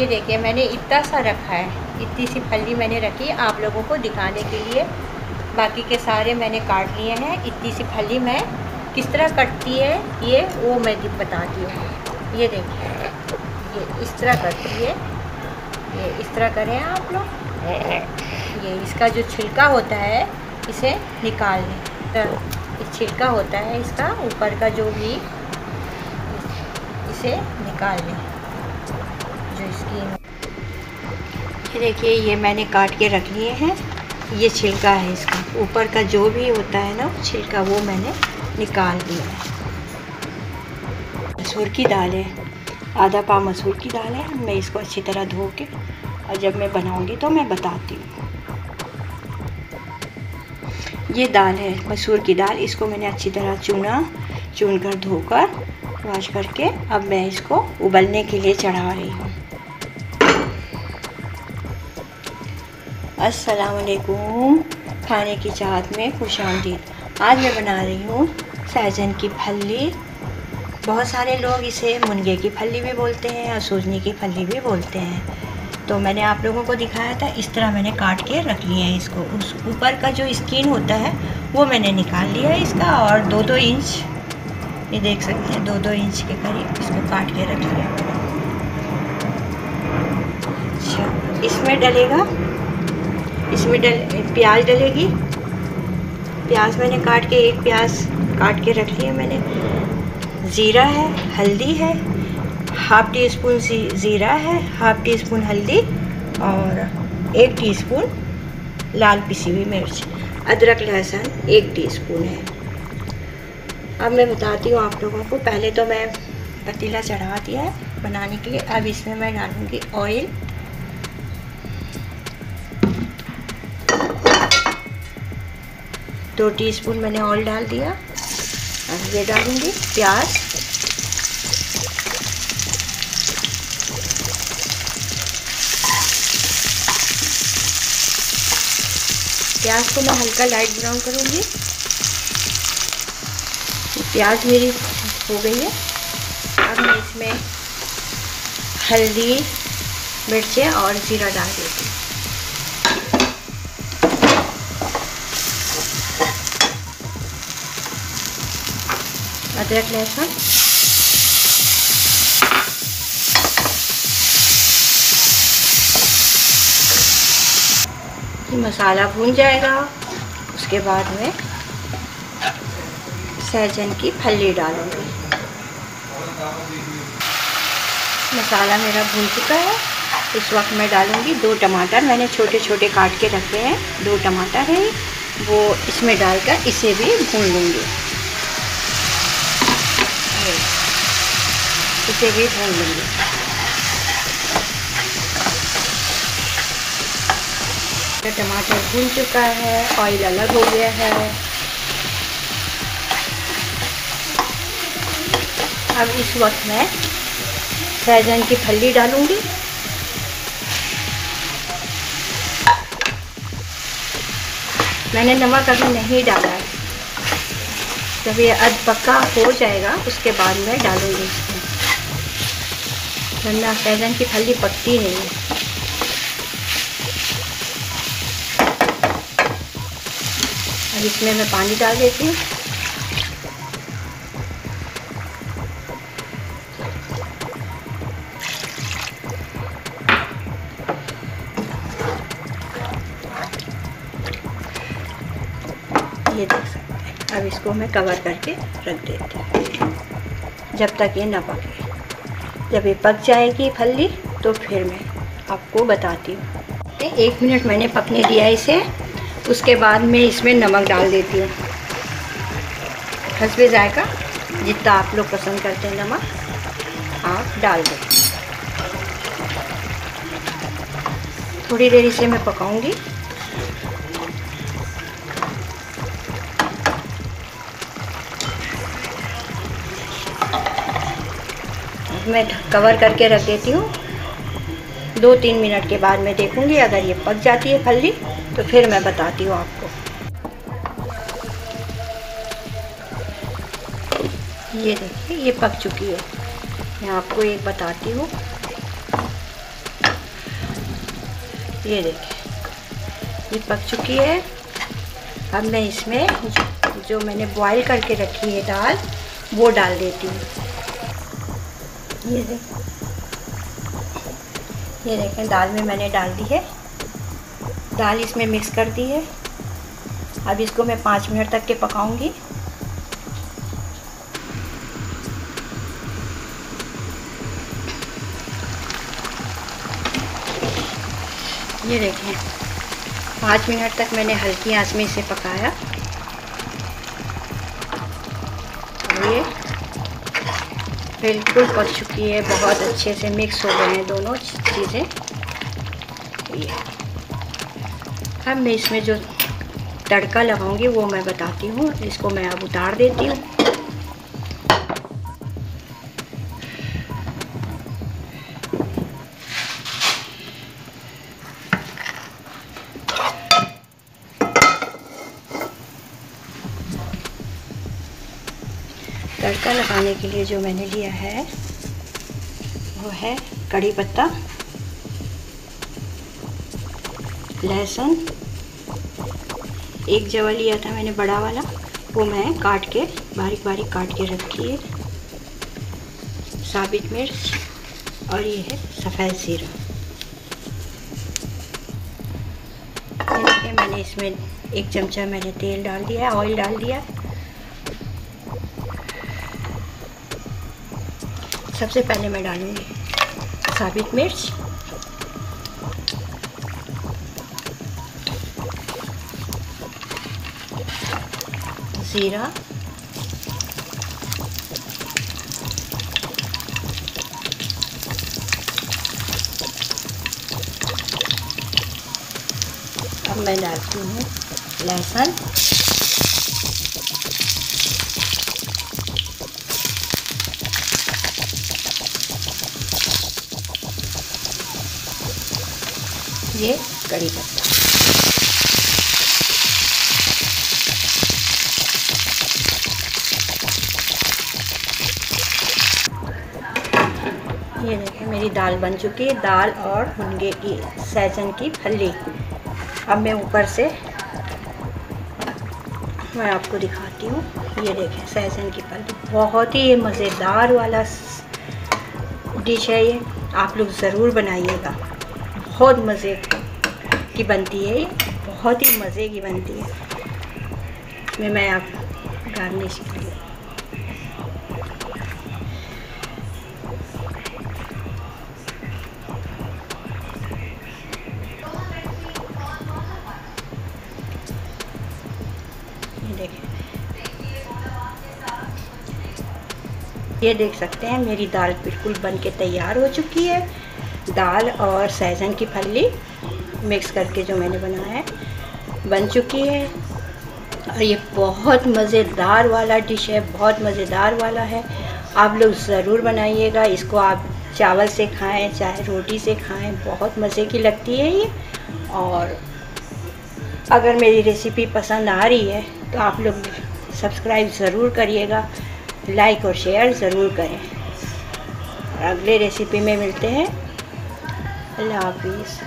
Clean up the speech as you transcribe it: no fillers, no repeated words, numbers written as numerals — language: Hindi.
ये देखिए मैंने इतना सा रखा है, इतनी सी फली मैंने रखी आप लोगों को दिखाने के लिए। बाकी के सारे मैंने काट लिए हैं। इतनी सी फली मैं किस तरह कटती है ये वो मैं बताती हूँ। ये देखिए ये इस तरह करती है, ये इस तरह करें आप लोग। ये इसका जो छिलका होता है इसे निकाल लें। तो इस छिलका होता है इसका ऊपर का जो भी, इसे निकाल लें जो इसकी। ये देखिए ये मैंने काट के रख लिए हैं। ये छिलका है इसका, ऊपर का जो भी होता है ना छिलका वो मैंने निकाल दिया है। मसूर की दाल है, आधा पाव मसूर की दाल है। मैं इसको अच्छी तरह धो के और जब मैं बनाऊंगी तो मैं बताती हूँ। ये दाल है मसूर की दाल, इसको मैंने अच्छी तरह चुन कर धोकर वॉश करके अब मैं इसको उबलने के लिए चढ़ा रही हूँ। अस्सलाम वालेकुम, खाने की चाहत में खुशामदीद। आज मैं बना रही हूँ सहजन की फली। बहुत सारे लोग इसे मुनगे की फली भी बोलते हैं और सूजनी की फली भी बोलते हैं। तो मैंने आप लोगों को दिखाया था, इस तरह मैंने काट के रख लिया है इसको। उस ऊपर का जो स्किन होता है वो मैंने निकाल लिया है इसका, और 2-2 इंच, ये देख सकते हैं 2-2 इंच के करीब इसको काट के रख लिया। अच्छा, इसमें डलेगा, प्याज डलेगी। प्याज मैंने काट के, एक प्याज काट के रख लिया मैंने। ज़ीरा है, हल्दी है, हाफ़ टी स्पून ज़ीरा है, हाफ़ टी स्पून हल्दी और 1 टीस्पून लाल पिसी हुई मिर्च। अदरक लहसुन 1 टीस्पून है। अब मैं बताती हूँ आप लोगों को। पहले तो मैं पतीला चढ़ा दिया है बनाने के लिए। अब इसमें मैं डालूँगी ऑयल। दो टीस्पून मैंने ऑयल डाल दिया। अब ये डालूँगी प्याज। प्याज को मैं हल्का लाइट ब्राउन करूँगी। प्याज मेरी हो गई है। अब मैं इसमें हल्दी, मिर्चें और ज़ीरा डाल देती हूँ। अदरक लहसुन, मसाला भून जाएगा। उसके बाद में सहजन की फली डालूंगी। मसाला मेरा भून चुका है। इस वक्त मैं डालूंगी 2 टमाटर, मैंने छोटे छोटे काट के रखे हैं। 2 टमाटर है वो इसमें डालकर इसे भी भून लूँगी। इसे भी भून लूँगी। टमाटर भून चुका है, ऑयल अलग हो गया है। अब इस वक्त मैं सहजन की फली डालूंगी। मैंने नमक अभी नहीं डाला है, जब ये अध पक्का हो जाएगा उसके बाद मैं डालूंगी इसमें, वरना सहजन की फली पकती नहीं है। अब इसमें मैं पानी डाल देती हूँ। ये देख सकते हैं। अब इसको मैं कवर करके रख देती हूँ जब तक ये न पके। जब ये पक जाएगी फली तो फिर मैं आपको बताती हूँ। 1 मिनट मैंने पकने दिया इसे। उसके बाद मैं इसमें नमक डाल देती हूँ हस्बे जायका। जितना आप लोग पसंद करते हैं नमक आप डाल दें। थोड़ी देर इसे मैं पकाऊंगी। मैं कवर करके रख देती हूँ। 2-3 मिनट के बाद मैं देखूंगी, अगर ये पक जाती है फली तो फिर मैं बताती हूँ आपको। ये देखिए ये पक चुकी है। मैं आपको एक बताती हूँ। ये देखिए ये पक चुकी है। अब मैं इसमें जो मैंने बॉईल करके रखी है दाल वो डाल देती हूँ। ये देखें दाल में मैंने डाल दी है, दाल इसमें मिक्स कर दी है। अब इसको मैं 5 मिनट तक के पकाऊंगी। ये देखें 5 मिनट तक मैंने हल्की आंच में इसे पकाया। ये बिल्कुल पक चुकी है, बहुत अच्छे से मिक्स हो गए हैं दोनों चीज़ें। ये अब मैं इसमें जो तड़का लगाऊंगी वो मैं बताती हूँ। इसको मैं अब उतार देती हूँ। तड़का लगाने के लिए जो मैंने लिया है वो है कड़ी पत्ता, लहसुन, एक जवा लिया था मैंने बड़ा वाला, वो मैं काट के बारीक बारीक काट के रखी है, साबित मिर्च, और ये है सफ़ेद ज़ीरा। देखिए मैंने इसमें 1 चमचा मैंने तेल डाल दिया है, ऑयल डाल दिया। सबसे पहले मैं डालूँगी साबित मिर्च, ज़ीरा, अब मैं डालती हूँ लहसुन, ये कड़ी पत्ता, ये देखिए मेरी दाल बन चुकी है, दाल और मुनगे की सहजन की फली। अब मैं ऊपर से मैं आपको दिखाती हूँ। ये देखें सहजन की फली, बहुत ही मज़ेदार वाला डिश है ये, आप लोग ज़रूर बनाइएगा। बहुत मज़े की बनती है ये, बहुत ही मज़े की बनती है। मैं आप गार्निश के लिए ये देख सकते हैं मेरी दाल बिल्कुल बन के तैयार हो चुकी है। दाल और सहजन की फली मिक्स करके जो मैंने बनाया है बन चुकी है, और ये बहुत मज़ेदार वाला डिश है, बहुत मज़ेदार वाला है। आप लोग ज़रूर बनाइएगा इसको। आप चावल से खाएं चाहे रोटी से खाएं, बहुत मज़े की लगती है ये। और अगर मेरी रेसिपी पसंद आ रही है तो आप लोग सब्सक्राइब ज़रूर करिएगा, लाइक और शेयर ज़रूर करें। अगले रेसिपी में मिलते हैं। अल्लाह हाफिज़।